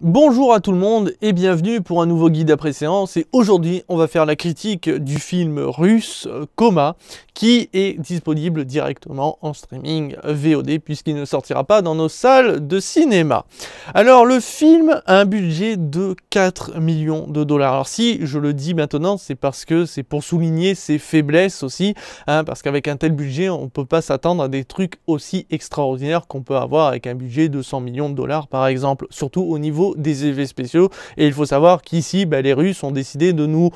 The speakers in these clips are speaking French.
Bonjour à tout le monde et bienvenue pour un nouveau guide après séance, et aujourd'hui on va faire la critique du film russe Coma qui est disponible directement en streaming VOD puisqu'il ne sortira pas dans nos salles de cinéma. Alors le film a un budget de 4 millions de dollars. Alors si je le dis maintenant, c'est parce que c'est pour souligner ses faiblesses aussi, parce qu'avec un tel budget on ne peut pas s'attendre à des trucs aussi extraordinaires qu'on peut avoir avec un budget de 100 millions de dollars par exemple, surtout au niveau des effets spéciaux. Et il faut savoir qu'ici les Russes ont décidé de nous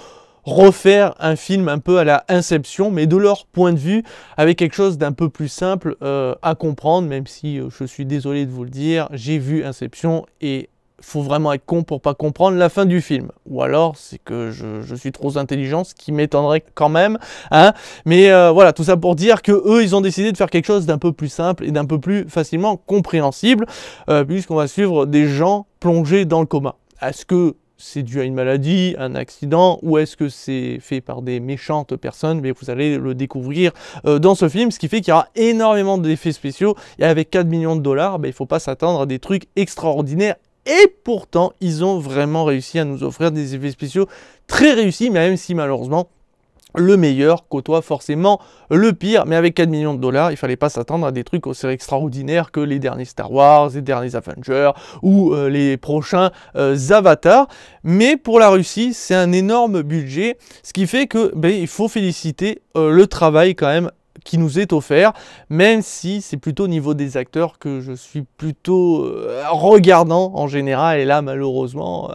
refaire un film un peu à la Inception, mais de leur point de vue, avec quelque chose d'un peu plus simple à comprendre, même si je suis désolé de vous le dire, j'ai vu Inception et faut vraiment être con pour pas comprendre la fin du film. Ou alors, c'est que je suis trop intelligent, ce qui m'étonnerait quand même. Mais voilà, tout ça pour dire que eux, ils ont décidé de faire quelque chose d'un peu plus simple et d'un peu plus facilement compréhensible, puisqu'on va suivre des gens plongés dans le coma. Est-ce que c'est dû à une maladie, un accident, ou est-ce que c'est fait par des méchantes personnes? Mais vous allez le découvrir dans ce film, ce qui fait qu'il y aura énormément d'effets spéciaux, et avec 4 millions de dollars, il ne faut pas s'attendre à des trucs extraordinaires. Et pourtant, ils ont vraiment réussi à nous offrir des effets spéciaux très réussis, même si malheureusement, le meilleur côtoie forcément le pire. Mais avec 4 millions de dollars, il ne fallait pas s'attendre à des trucs aussi extraordinaires que les derniers Star Wars, les derniers Avengers ou les prochains Avatars. Mais pour la Russie, c'est un énorme budget, ce qui fait que il faut féliciter le travail quand même qui nous est offert, même si c'est plutôt au niveau des acteurs que je suis plutôt regardant en général, et là malheureusement,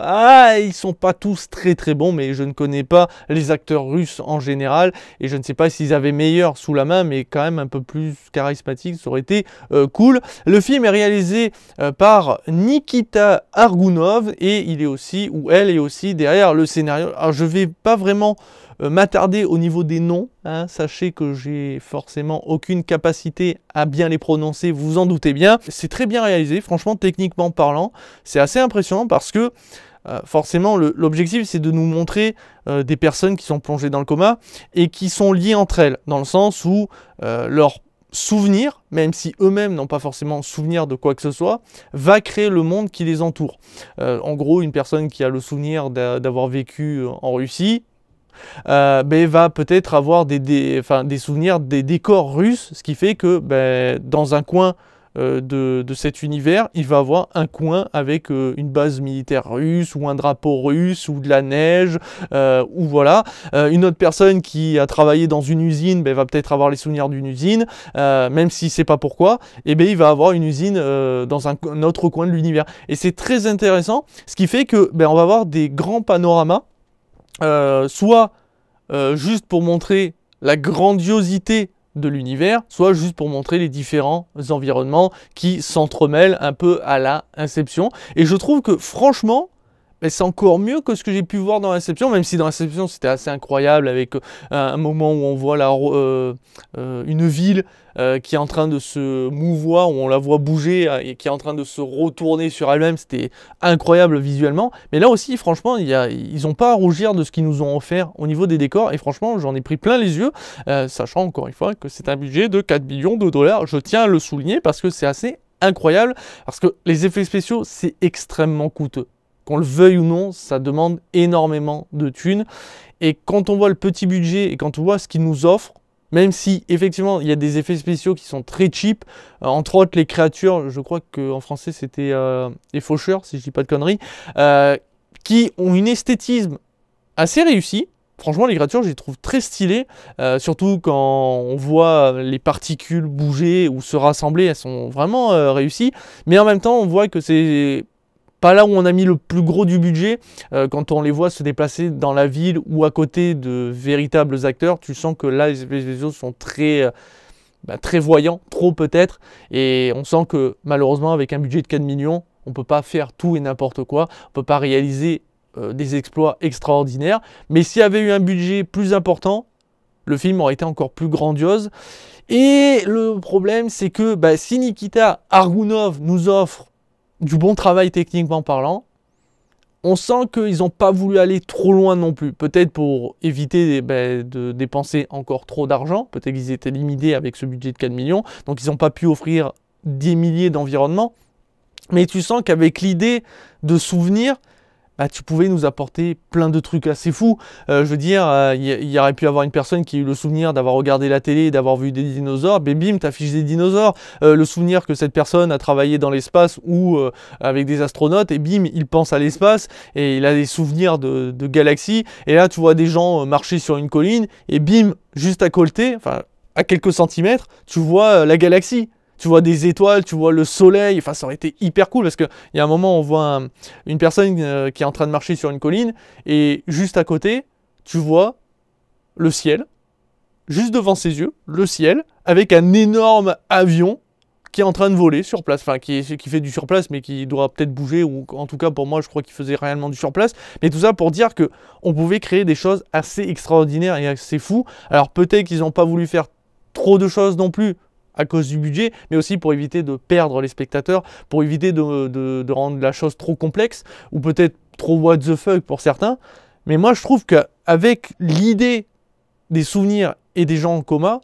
ils sont pas tous très très bons, mais je ne connais pas les acteurs russes en général, et je ne sais pas s'ils avaient meilleur sous la main, mais quand même un peu plus charismatique, ça aurait été cool. Le film est réalisé par Nikita Argunov, et il est aussi, ou elle est aussi derrière le scénario. Alors je vais pas vraiment m'attarder au niveau des noms, sachez que j'ai forcément aucune capacité à bien les prononcer, vous vous en doutez bien. C'est très bien réalisé, franchement techniquement parlant, c'est assez impressionnant parce que forcément l'objectif c'est de nous montrer des personnes qui sont plongées dans le coma et qui sont liées entre elles, dans le sens où leur souvenir, même si eux-mêmes n'ont pas forcément souvenir de quoi que ce soit, va créer le monde qui les entoure. En gros, une personne qui a le souvenir d'avoir vécu en Russie, va peut-être avoir des souvenirs des décors russes, ce qui fait que dans un coin de cet univers, il va avoir un coin avec une base militaire russe, ou un drapeau russe, ou de la neige, ou voilà. Une autre personne qui a travaillé dans une usine, va peut-être avoir les souvenirs d'une usine, même s'il ne sait pas pourquoi, et il va avoir une usine dans un autre coin de l'univers. Et c'est très intéressant, ce qui fait que on va avoir des grands panoramas, soit juste pour montrer la grandiosité de l'univers, soit juste pour montrer les différents environnements qui s'entremêlent un peu à la Inception. Et je trouve que franchement, c'est encore mieux que ce que j'ai pu voir dans Inception, même si dans Inception c'était assez incroyable, avec un moment où on voit une ville qui est en train de se mouvoir, où on la voit bouger et qui est en train de se retourner sur elle-même. C'était incroyable visuellement. Mais là aussi, franchement, ils n'ont pas à rougir de ce qu'ils nous ont offert au niveau des décors. Et franchement, j'en ai pris plein les yeux, sachant encore une fois que c'est un budget de 4 millions de dollars. Je tiens à le souligner parce que c'est assez incroyable, parce que les effets spéciaux, c'est extrêmement coûteux. Qu'on le veuille ou non, ça demande énormément de thunes. Et quand on voit le petit budget et quand on voit ce qu'ils nous offrent, même si effectivement il y a des effets spéciaux qui sont très cheap, entre autres les créatures, je crois qu'en français c'était les faucheurs, si je dis pas de conneries, qui ont une esthétisme assez réussie. Franchement, les créatures, je les trouve très stylées, surtout quand on voit les particules bouger ou se rassembler, elles sont vraiment réussies. Mais en même temps, on voit que c'est pas là où on a mis le plus gros du budget. Quand on les voit se déplacer dans la ville ou à côté de véritables acteurs, tu sens que là les effets spéciaux sont très voyants, trop peut-être, et on sent que malheureusement avec un budget de 4 millions, on peut pas faire tout et n'importe quoi, on peut pas réaliser des exploits extraordinaires, mais s'il y avait eu un budget plus important, le film aurait été encore plus grandiose. Et le problème, c'est que si Nikita Argunov nous offre du bon travail techniquement parlant, on sent qu'ils n'ont pas voulu aller trop loin non plus. Peut-être pour éviter de dépenser encore trop d'argent. Peut-être qu'ils étaient limités avec ce budget de 4 millions. Donc ils n'ont pas pu offrir des milliers d'environnements. Mais tu sens qu'avec l'idée de souvenir, bah, tu pouvais nous apporter plein de trucs assez fous. Je veux dire, il y aurait pu avoir une personne qui a eu le souvenir d'avoir regardé la télé, d'avoir vu des dinosaures, ben bim, t'affiches des dinosaures. Le souvenir que cette personne a travaillé dans l'espace ou avec des astronautes, et bim, il pense à l'espace, et il a des souvenirs de galaxies. Et là, tu vois des gens marcher sur une colline, et bim, juste à côté, enfin, à quelques centimètres, tu vois la galaxie. Tu vois des étoiles, tu vois le soleil, enfin ça aurait été hyper cool parce qu'il y a un moment on voit une personne qui est en train de marcher sur une colline et juste à côté, tu vois le ciel, juste devant ses yeux, le ciel, avec un énorme avion qui est en train de voler sur place, enfin qui fait du surplace mais qui doit peut-être bouger, ou en tout cas pour moi je crois qu'il faisait réellement du surplace, mais tout ça pour dire que on pouvait créer des choses assez extraordinaires et assez fous. Alors peut-être qu'ils n'ont pas voulu faire trop de choses non plus, à cause du budget, mais aussi pour éviter de perdre les spectateurs, pour éviter de rendre la chose trop complexe, ou peut-être trop what the fuck pour certains. Mais moi je trouve qu'avec l'idée des souvenirs et des gens en coma,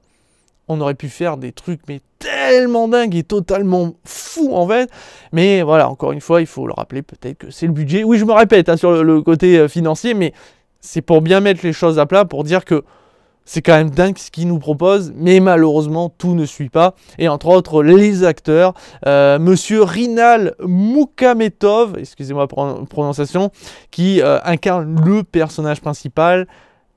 on aurait pu faire des trucs mais tellement dingues et totalement fous en fait. Mais voilà, encore une fois, il faut le rappeler, peut-être que c'est le budget. Oui, je me répète hein, sur le côté financier, mais c'est pour bien mettre les choses à plat, pour dire que c'est quand même dingue ce qu'ils nous proposent, mais malheureusement, tout ne suit pas. Et entre autres, les acteurs, Monsieur Rinal Moukametov, excusez-moi pour la prononciation, qui incarne le personnage principal.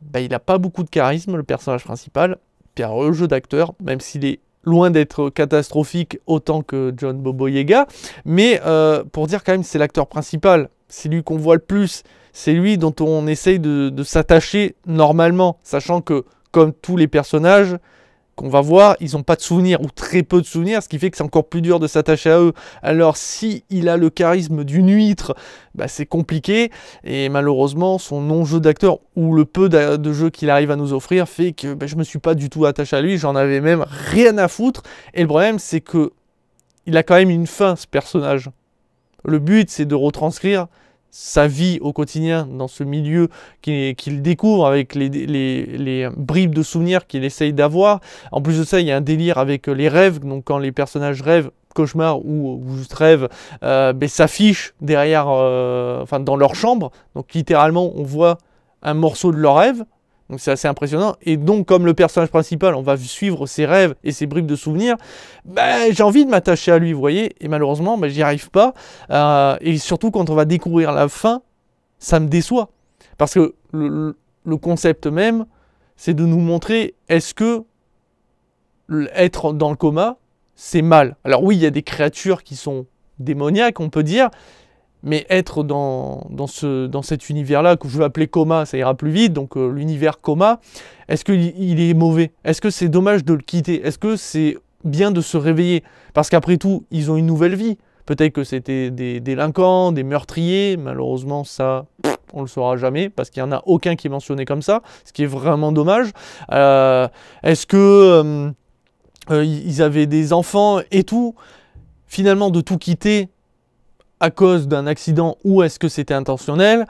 Bah, il n'a pas beaucoup de charisme, le personnage principal. Puis alors, le jeu d'acteur, même s'il est loin d'être catastrophique autant que John Boyega, mais pour dire quand même c'est l'acteur principal, c'est lui qu'on voit le plus, c'est lui dont on essaye de s'attacher normalement, sachant que comme tous les personnages qu'on va voir, ils n'ont pas de souvenirs ou très peu de souvenirs, ce qui fait que c'est encore plus dur de s'attacher à eux. Alors si il a le charisme d'une huître, bah, c'est compliqué, et malheureusement son non-jeu d'acteur ou le peu de jeux qu'il arrive à nous offrir fait que bah, je me suis pas du tout attaché à lui, j'en avais même rien à foutre. Et le problème c'est que il a quand même une fin, ce personnage. Le but c'est de retranscrire sa vie au quotidien dans ce milieu qu'il découvre avec les bribes de souvenirs qu'il essaye d'avoir. En plus de ça, il y a un délire avec les rêves. Donc quand les personnages rêvent, cauchemar ou juste rêve, ben, s'affichent derrière, enfin dans leur chambre. Donc littéralement, on voit un morceau de leur rêve. Donc c'est assez impressionnant. Et donc comme le personnage principal, on va suivre ses rêves et ses bribes de souvenirs, ben, j'ai envie de m'attacher à lui, vous voyez. Et malheureusement, ben, j'y arrive pas. Et surtout quand on va découvrir la fin, ça me déçoit. Parce que le concept même, c'est de nous montrer, est-ce que être dans le coma, c'est mal. Alors oui, il y a des créatures qui sont démoniaques, on peut dire. Mais être dans cet univers-là, que je vais appeler coma, ça ira plus vite, donc l'univers coma, est-ce qu'il est mauvais? Est-ce que c'est dommage de le quitter? Est-ce que c'est bien de se réveiller? Parce qu'après tout, ils ont une nouvelle vie. Peut-être que c'était des délinquants, des meurtriers, malheureusement ça, on le saura jamais, parce qu'il n'y en a aucun qui est mentionné comme ça, ce qui est vraiment dommage. Est-ce que ils avaient des enfants et tout? Finalement, de tout quitter à cause d'un accident ou est-ce que c'était intentionnel,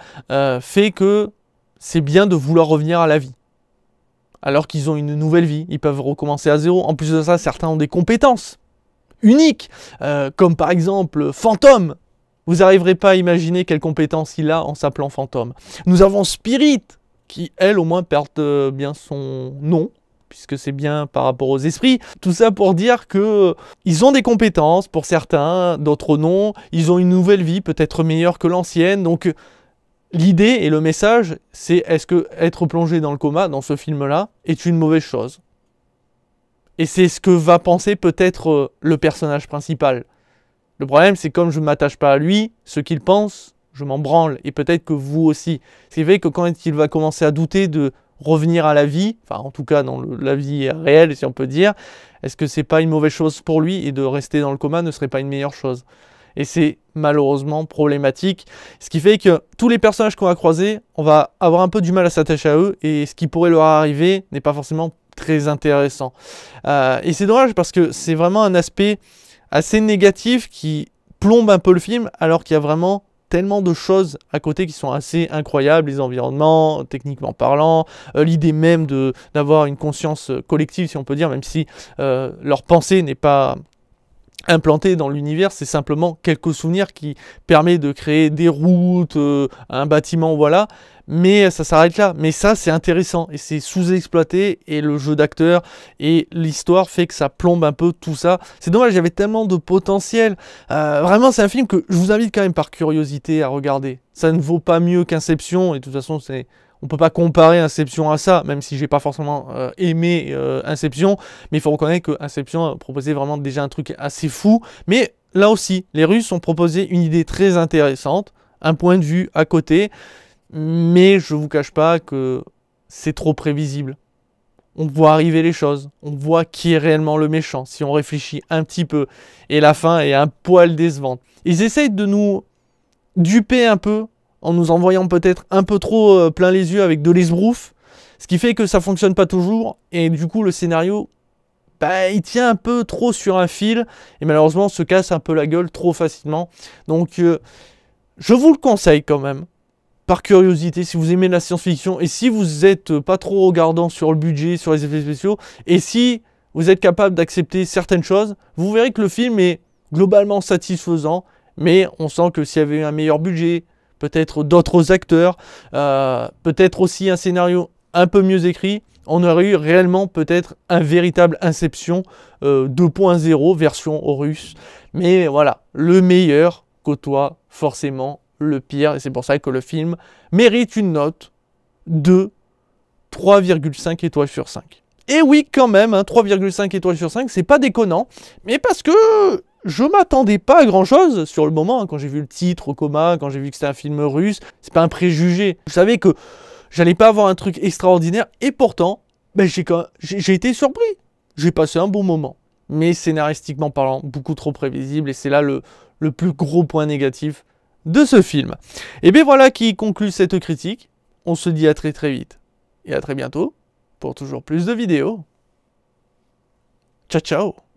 fait que c'est bien de vouloir revenir à la vie. Alors qu'ils ont une nouvelle vie, ils peuvent recommencer à zéro. En plus de ça, certains ont des compétences uniques, comme par exemple Fantôme. Vous n'arriverez pas à imaginer quelles compétences il a en s'appelant Fantôme. Nous avons Spirit, qui elle au moins perd bien son nom, puisque c'est bien par rapport aux esprits. Tout ça pour dire que ils ont des compétences pour certains, d'autres non. Ils ont une nouvelle vie, peut-être meilleure que l'ancienne. Donc l'idée et le message, c'est est-ce que être plongé dans le coma, dans ce film-là, est une mauvaise chose? Et c'est ce que va penser peut-être le personnage principal. Le problème, c'est comme je ne m'attache pas à lui, ce qu'il pense, je m'en branle. Et peut-être que vous aussi. C'est vrai que quand il va commencer à douter de revenir à la vie, enfin en tout cas dans la vie réelle si on peut dire, est-ce que c'est pas une mauvaise chose pour lui et de rester dans le coma ne serait pas une meilleure chose? Et c'est malheureusement problématique, ce qui fait que tous les personnages qu'on va croiser, on va avoir un peu du mal à s'attacher à eux et ce qui pourrait leur arriver n'est pas forcément très intéressant. Et c'est dommage parce que c'est vraiment un aspect assez négatif qui plombe un peu le film alors qu'il y a vraiment tellement de choses à côté qui sont assez incroyables, les environnements, techniquement parlant, l'idée même d'avoir une conscience collective, si on peut dire, même si leur pensée n'est pas implanté dans l'univers, c'est simplement quelques souvenirs qui permettent de créer des routes, un bâtiment, voilà. Mais ça s'arrête là. Mais ça, c'est intéressant et c'est sous-exploité. Et le jeu d'acteur et l'histoire fait que ça plombe un peu tout ça. C'est dommage, il y avait tellement de potentiel. Vraiment, c'est un film que je vous invite quand même par curiosité à regarder. Ça ne vaut pas mieux qu'Inception. Et de toute façon, on peut pas comparer Inception à ça, même si j'ai pas forcément aimé Inception. Mais il faut reconnaître que Inception proposait vraiment déjà un truc assez fou. Mais là aussi, les Russes ont proposé une idée très intéressante, un point de vue à côté. Mais je vous cache pas que c'est trop prévisible. On voit arriver les choses, on voit qui est réellement le méchant, si on réfléchit un petit peu. Et la fin est un poil décevante. Ils essayent de nous duper un peu, en nous envoyant peut-être un peu trop plein les yeux avec de l'esbrouf, ce qui fait que ça fonctionne pas toujours, et du coup le scénario, bah, il tient un peu trop sur un fil, et malheureusement se casse un peu la gueule trop facilement. Donc je vous le conseille quand même, par curiosité, si vous aimez la science-fiction, et si vous êtes pas trop regardant sur le budget, sur les effets spéciaux, et si vous êtes capable d'accepter certaines choses, vous verrez que le film est globalement satisfaisant, mais on sent que s'il y avait eu un meilleur budget, peut-être d'autres acteurs, peut-être aussi un scénario un peu mieux écrit, on aurait eu réellement peut-être un véritable Inception 2.0 version russe. Mais voilà, le meilleur côtoie forcément le pire, et c'est pour ça que le film mérite une note de 3,5 étoiles sur 5. Et oui, quand même, hein, 3,5 étoiles sur 5, c'est pas déconnant, mais parce que je m'attendais pas à grand chose sur le moment, hein, quand j'ai vu le titre, Coma, quand j'ai vu que c'était un film russe, c'est pas un préjugé. Je savais que j'allais pas avoir un truc extraordinaire, et pourtant, ben, j'ai été surpris. J'ai passé un bon moment. Mais scénaristiquement parlant, beaucoup trop prévisible, et c'est là le plus gros point négatif de ce film. Et bien voilà qui conclut cette critique. On se dit à très très vite, et à très bientôt, pour toujours plus de vidéos. Ciao ciao.